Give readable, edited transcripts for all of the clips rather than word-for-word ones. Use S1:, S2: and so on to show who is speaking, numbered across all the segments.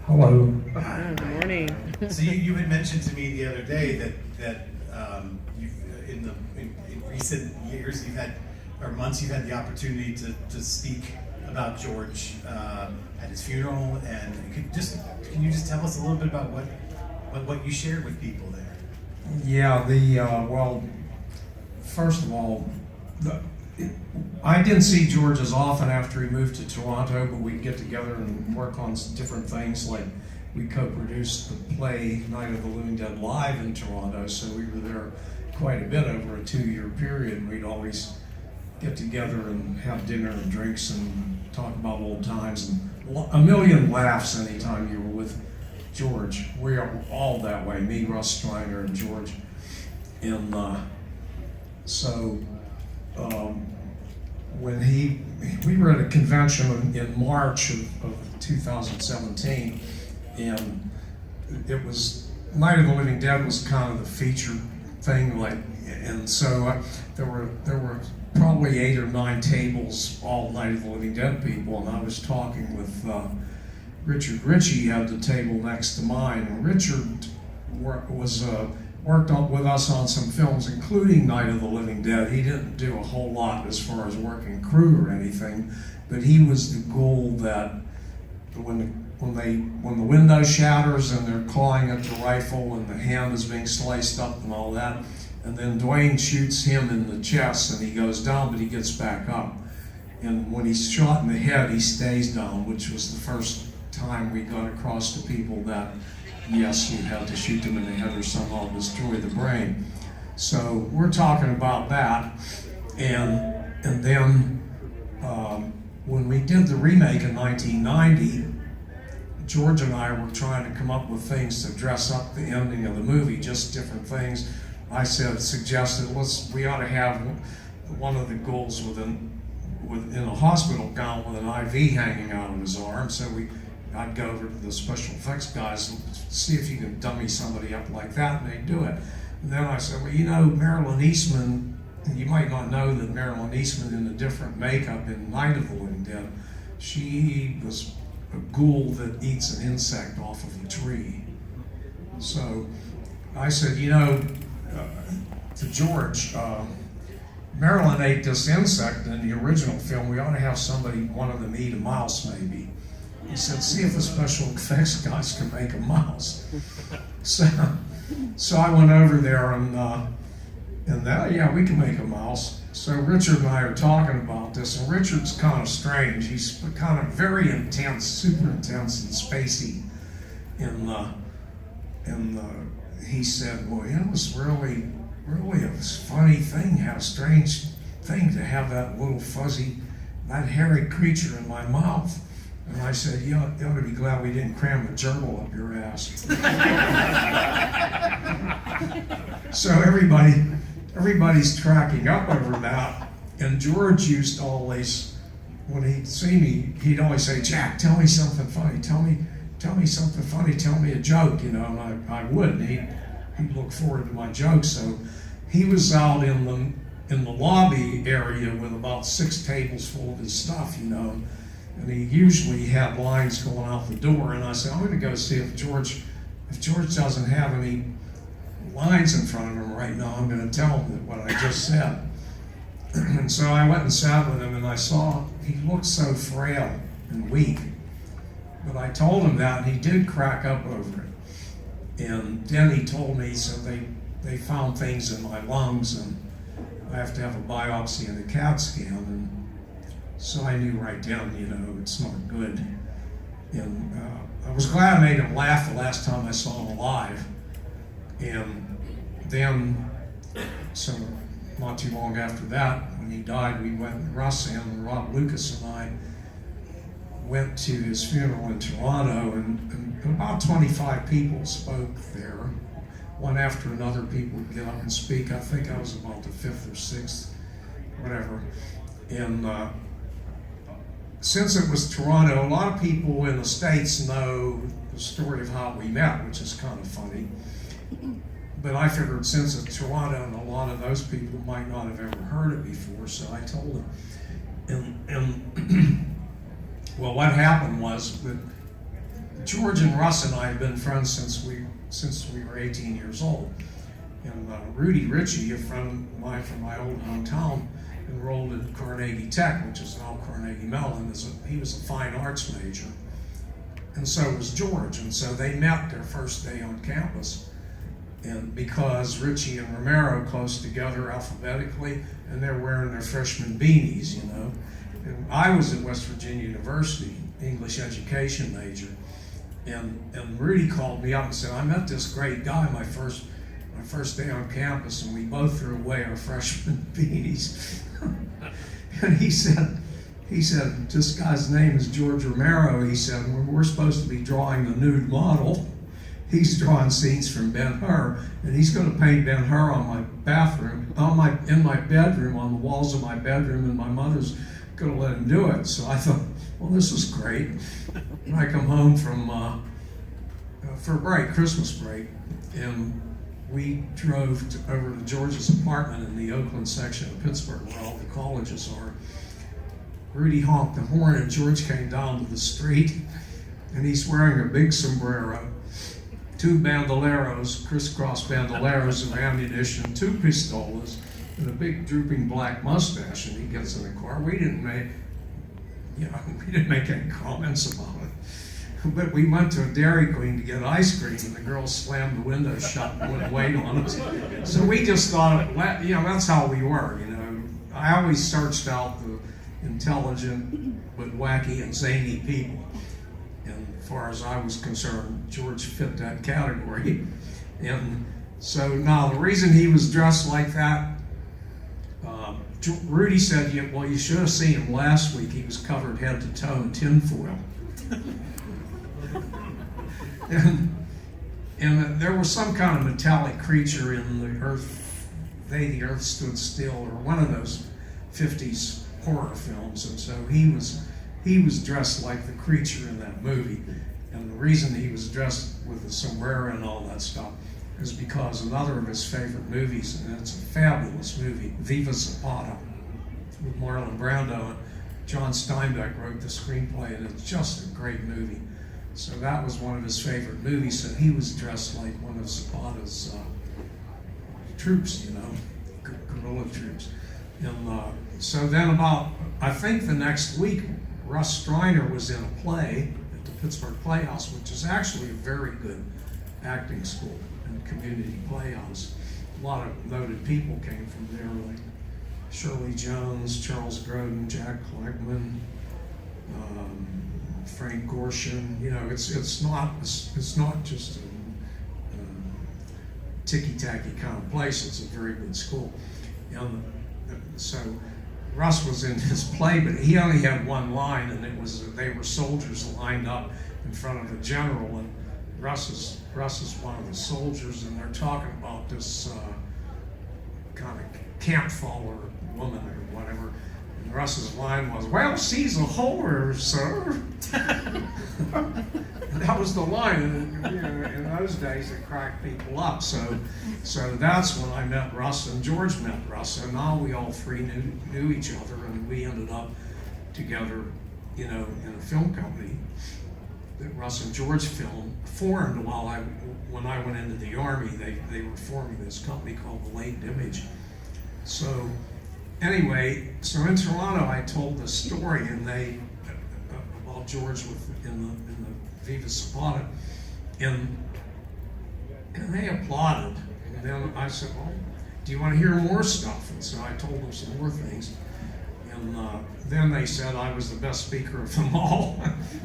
S1: Hello.
S2: Good morning.
S3: So you had mentioned to me the other day that you've in recent years or months you've had the opportunity to speak about George at his funeral, and can you just tell us a little bit about what you shared with people there?
S1: Yeah, well, first of all, I didn't see George as often after he moved to Toronto, but we'd get together and work on different things. Like we co-produced the play Night of the Living Dead live in Toronto, so we were there quite a bit over a 2-year period. We'd always get together and have dinner and drinks and talk about old times, and a million laughs anytime you were with George. We are all that way, me, Russ Striner, and George. And when we were at a convention in March of 2017, and it was Night of the Living Dead was kind of the featured thing, and so there were probably 8 or 9 tables, all Night of the Living Dead people, and I was talking with Richard Ritchie at the table next to mine, and Richard worked with us on some films, including Night of the Living Dead. He didn't do a whole lot as far as working crew or anything, but he was the ghoul that when the window shatters and they're clawing at the rifle and the hand is being sliced up and all that, and then Dwayne shoots him in the chest and he goes down, but he gets back up. And when he's shot in the head, he stays down, which was the first time we got across to people that yes, you had to shoot them in the head or somehow destroy the brain. So we're talking about that, and then when we did the remake in 1990, George and I were trying to come up with things to dress up the ending of the movie, just different things. I suggested we ought to have one of the ghouls in a hospital gown with an IV hanging out of his arm. So I'd go over to the special effects guys and see if you can dummy somebody up like that, and they'd do it. And then I said, well, Marilyn Eastman, you might not know that Marilyn Eastman in a different makeup in Night of the Living Dead, she was a ghoul that eats an insect off of a tree. So I said, to George, Marilyn ate this insect in the original film. We ought to have one of them eat a mouse maybe. He said, see if the special effects guys can make a mouse. So I went over there and yeah, we can make a mouse. So Richard and I are talking about this, and Richard's kind of strange. He's kind of very intense, super intense and spacey. And he said, well, it was really a funny thing, a strange thing to have that little fuzzy, that hairy creature in my mouth. And I said, you ought to be glad we didn't cram a gerbil up your ass. So everybody's cracking up over that. And George used to always, when he'd see me, he'd always say, Jack, tell me something funny. Tell me something funny. Tell me a joke, and I would. And he'd look forward to my jokes. So he was out in the lobby area with about 6 tables full of his stuff, and he usually had lines going out the door. And I said, I'm going to go see if George doesn't have any lines in front of him right now, I'm going to tell him what I just said. And so I went and sat with him, and I saw he looked so frail and weak. But I told him that, and he did crack up over it. And then he told me, so they found things in my lungs, and I have to have a biopsy and a CAT scan. And so I knew right then, it's not good. And I was glad I made him laugh the last time I saw him alive. And then, so not too long after that, when he died, we went, Russ and Rob Lucas and I went to his funeral in Toronto, and about 25 people spoke there. One after another, people would get up and speak. I think I was about the 5th or 6th, whatever. And since it was Toronto, a lot of people in the States know the story of how we met, which is kind of funny. But I figured since it's Toronto, and a lot of those people might not have ever heard it before, so I told them. And well, what happened was that George and Russ and I have been friends since we were 18 years old. And Rudy Ritchie, a friend of mine from my old hometown, enrolled at Carnegie Tech, which is now Carnegie Mellon. He was a fine arts major. And so was George. And so they met their first day on campus. And because Ritchie and Romero close together alphabetically, and they're wearing their freshman beanies, you know. And I was at West Virginia University, English education major. And Rudy called me up and said, I met this great guy my first day on campus, and we both threw away our freshman beanies. And he said, this guy's name is George Romero. He said, we're supposed to be drawing the nude model. He's drawing scenes from Ben-Hur, and he's going to paint Ben-Hur on my bathroom, in my bedroom, on the walls of my bedroom, and my mother's going to let him do it. So I thought, well, this is great. And I come home from for a break, Christmas break, and we drove over to George's apartment in the Oakland section of Pittsburgh, where all the colleges are. Rudy honked the horn, and George came down to the street, and he's wearing a big sombrero, 2 bandoleros, crisscross bandoleros of ammunition, 2 pistolas, and a big drooping black mustache. And he gets in the car. We didn't make any comments about it. But we went to a Dairy Queen to get ice cream, and the girls slammed the window shut and wouldn't wait on us. So we just thought, that's how we were, you know. I always searched out the intelligent but wacky and zany people. And as far as I was concerned, George fit that category. And so now the reason he was dressed like that, Rudy said, you should have seen him last week. He was covered head to toe in tinfoil. And there was some kind of metallic creature in the earth. The Earth Stood Still, or one of those 50s horror films. And so he was dressed like the creature in that movie. And the reason he was dressed with the sombrero and all that stuff is because another of his favorite movies, and it's a fabulous movie, Viva Zapata, with Marlon Brando. And John Steinbeck wrote the screenplay, and it's just a great movie. So that was one of his favorite movies, so he was dressed like one of Zapata's troops, you know, guerrilla troops. And so then I think the next week, Russ Striner was in a play at the Pittsburgh Playhouse, which is actually a very good acting school and community playhouse. A lot of noted people came from there, like Shirley Jones, Charles Grodin, Jack Klugman, Frank Gorshin. You know, it's not just a ticky-tacky kind of place. It's a very good school. And so Russ was in his play, but he only had one line, and it was they were soldiers lined up in front of a general, and Russ is one of the soldiers, and they're talking about this kind of camp follower woman or whatever. And Russ's line was, "Well, she's a whore, sir." And that was the line. And, you know, in those days, it cracked people up. So that's when I met Russ, and George met Russ. And now we all three knew each other, and we ended up together, you know, in a film company that Russ and George formed when I went into the Army. They were forming this company called The Latent Image. So anyway, so in Toronto, I told the story, and about George in the Viva Zapata, and they applauded. And then I said, "Well, do you want to hear more stuff?" And so I told them some more things. And then they said I was the best speaker of them all,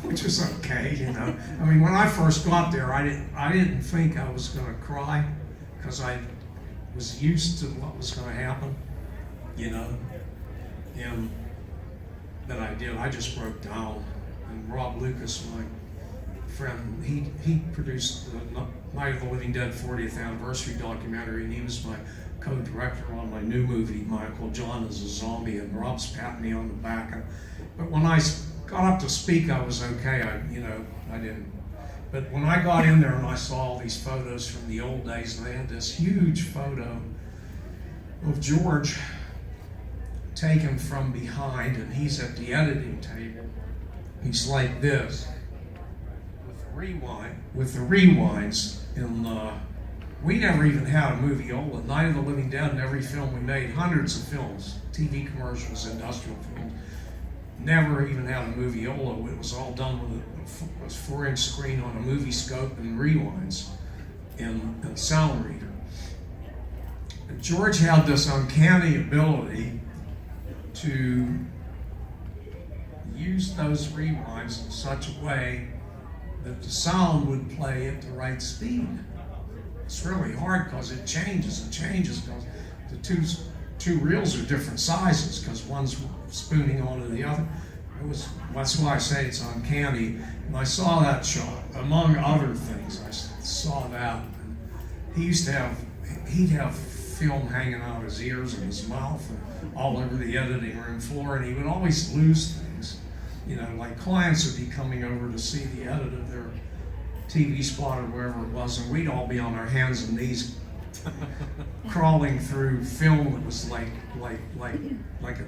S1: which was okay, you know. I mean, when I first got there, I didn't think I was going to cry, because I was used to what was going to happen, you know. And then I did. I just broke down. And Rob Lucas, my friend, he produced the Night of the Living Dead 40th anniversary documentary, and he was my co-director on my new movie, My Uncle John is a Zombie, and Rob's patting me on the back. But when I got up to speak, I was okay. I didn't. But when I got in there and I saw all these photos from the old days, and they had this huge photo of George taken from behind, and he's at the editing table. He's like this, with rewinds, and we never even had a moviola. Night of the Living Dead, and every film we made, hundreds of films, TV commercials, industrial films, never even had a moviola. It was all done with a 4-inch screen on a movie scope and rewinds and sound reader. And George had this uncanny ability to use those rewinds in such a way that the sound would play at the right speed. It's really hard because it changes because the two reels are different sizes because one's spooning onto the other. That's why I say it's uncanny. And I saw that shot, among other things. I saw that. And he'd have film hanging out his ears and his mouth and all over the editing room floor, and he would always lose things. You know, like clients would be coming over to see the edit of their TV spot or wherever it was, and we'd all be on our hands and knees crawling through film that was like a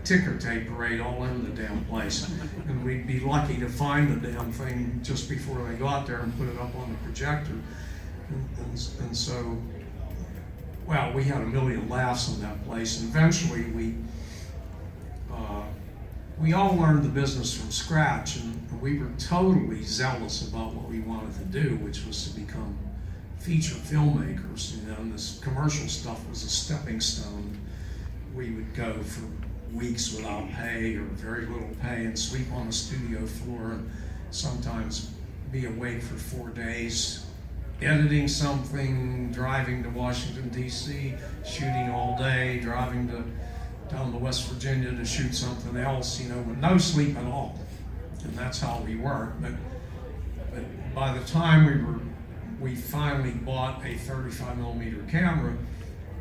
S1: ticker tape parade all over the damn place. And we'd be lucky to find the damn thing just before they got there and put it up on the projector. And so, well, we had a million laughs in that place, and eventually we all learned the business from scratch, and we were totally zealous about what we wanted to do, which was to become feature filmmakers. You know, and this commercial stuff was a stepping stone. We would go for weeks without pay or very little pay and sleep on the studio floor, and sometimes be awake for 4 days, editing something, driving to Washington, D.C., shooting all day, driving down to West Virginia to shoot something else, you know, with no sleep at all. And that's how we worked. But by the time we finally bought a 35 millimeter camera,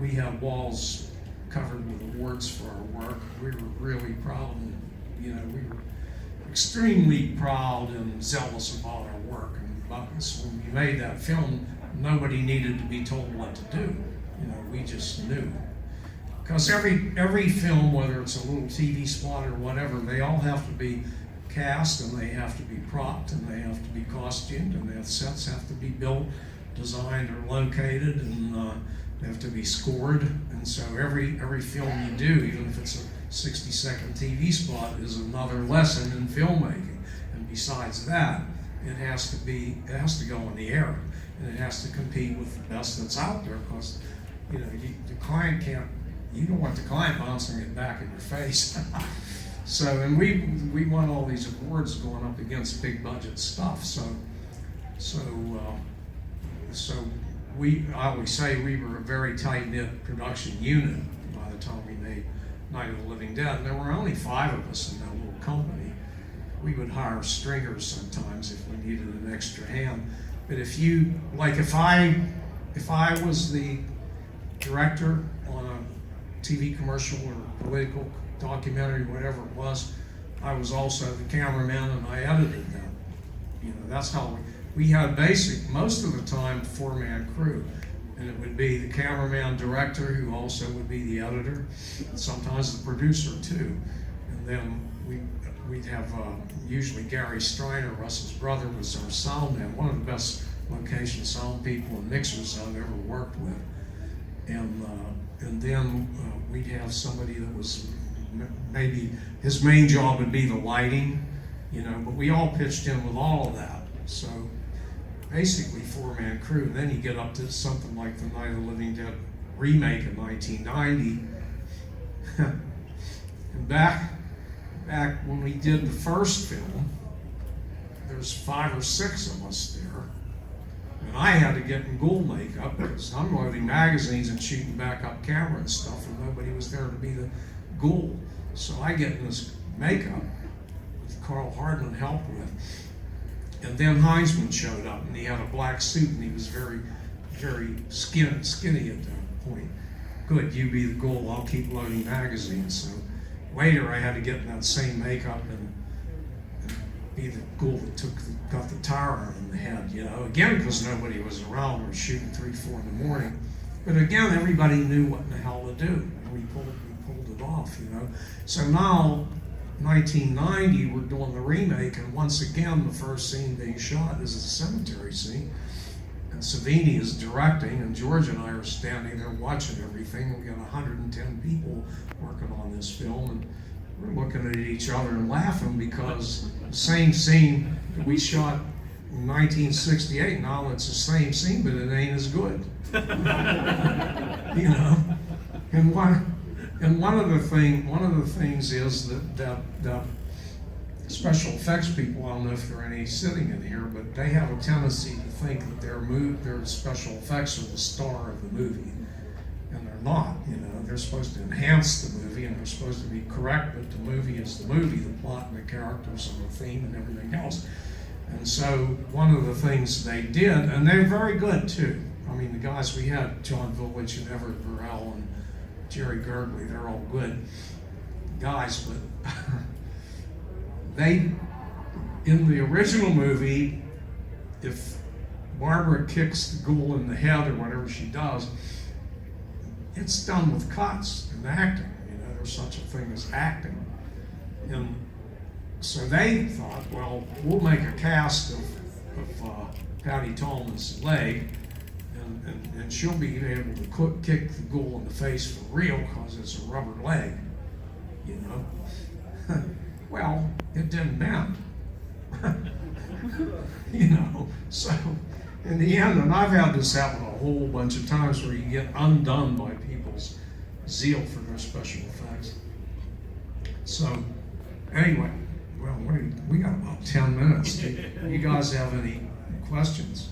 S1: we had walls covered with awards for our work. We were really proud, and, you know, we were extremely proud and zealous about our work. And when we made that film, nobody needed to be told what to do. You know, we just knew. Because every film, whether it's a little TV spot or whatever, they all have to be cast, and they have to be propped, and they have to be costumed, and their sets have to be built, designed, or located, and they have to be scored. And so every film you do, even if it's a 60-second TV spot, is another lesson in filmmaking. And besides that, it has to go on the air, and it has to compete with the best that's out there, because, you know, the client can't. You don't want the client bouncing it back in your face. So, and we won all these awards going up against big budget stuff. I always say we were a very tight-knit production unit by the time we made Night of the Living Dead. And there were only 5 of us in that little company. We would hire stringers sometimes if we needed an extra hand. But if I was the director on a TV commercial or political documentary, whatever it was, I was also the cameraman, and I edited them. You know, that's how we had most of the time, 4-man crew. And it would be the cameraman director, who also would be the editor, and sometimes the producer too. And then we'd have usually Gary Striner, Russell's brother, was our sound man, one of the best location sound people and mixers I've ever worked with. And then we'd have somebody that was maybe his main job would be the lighting, you know, but we all pitched in with all of that. So basically 4-man crew. And then you get up to something like the Night of the Living Dead remake in 1990. And back when we did the first film, there's 5 or 6 of us there. And I had to get in ghoul makeup because I'm loading magazines and shooting backup camera and stuff, and nobody was there to be the ghoul. So I get in this makeup with Carl Hardman helped with. And then Heinzman showed up, and he had a black suit, and he was very, very skinny at that point. Good, you be the ghoul, I'll keep loading magazines. So later I had to get in that same makeup and be the ghoul that got the tire out in the head, you know, again, because nobody was around. We were shooting 3, 4 in the morning. But again, everybody knew what in the hell to do, and we pulled it off, you know. So now 1990, we're doing the remake, and once again, the first scene being shot is a cemetery scene. And Savini is directing, and George and I are standing there watching everything. We got 110 people working on this film, and we're looking at each other and laughing because the same scene that we shot in 1968, now it's the same scene, but it ain't as good. You know, and one of the things is that special effects people, I don't know if there are any sitting in here, but they have a tendency to think that their special effects are the star of the movie, and they're not. You know, they're supposed to enhance the movie, and they're supposed to be correct, but the movie is the movie, the plot and the characters and the theme and everything else. And so one of the things they did, and they're very good too. I mean, the guys we had, John Village and Everett Burrell and Jerry Girdley, they're all good guys, but they, in the original movie, if Barbara kicks the ghoul in the head or whatever she does, it's done with cuts and acting. You know, there's such a thing as acting. And so they thought, well, we'll make a cast of Patty Tallman's leg, and she'll be able to kick the ghoul in the face for real because it's a rubber leg, you know. Well, it didn't bend. You know, so in the end, and I've had this happen a whole bunch of times where you get undone by people's zeal for their special effects. So anyway, well, we got about 10 minutes. Do you guys have any questions?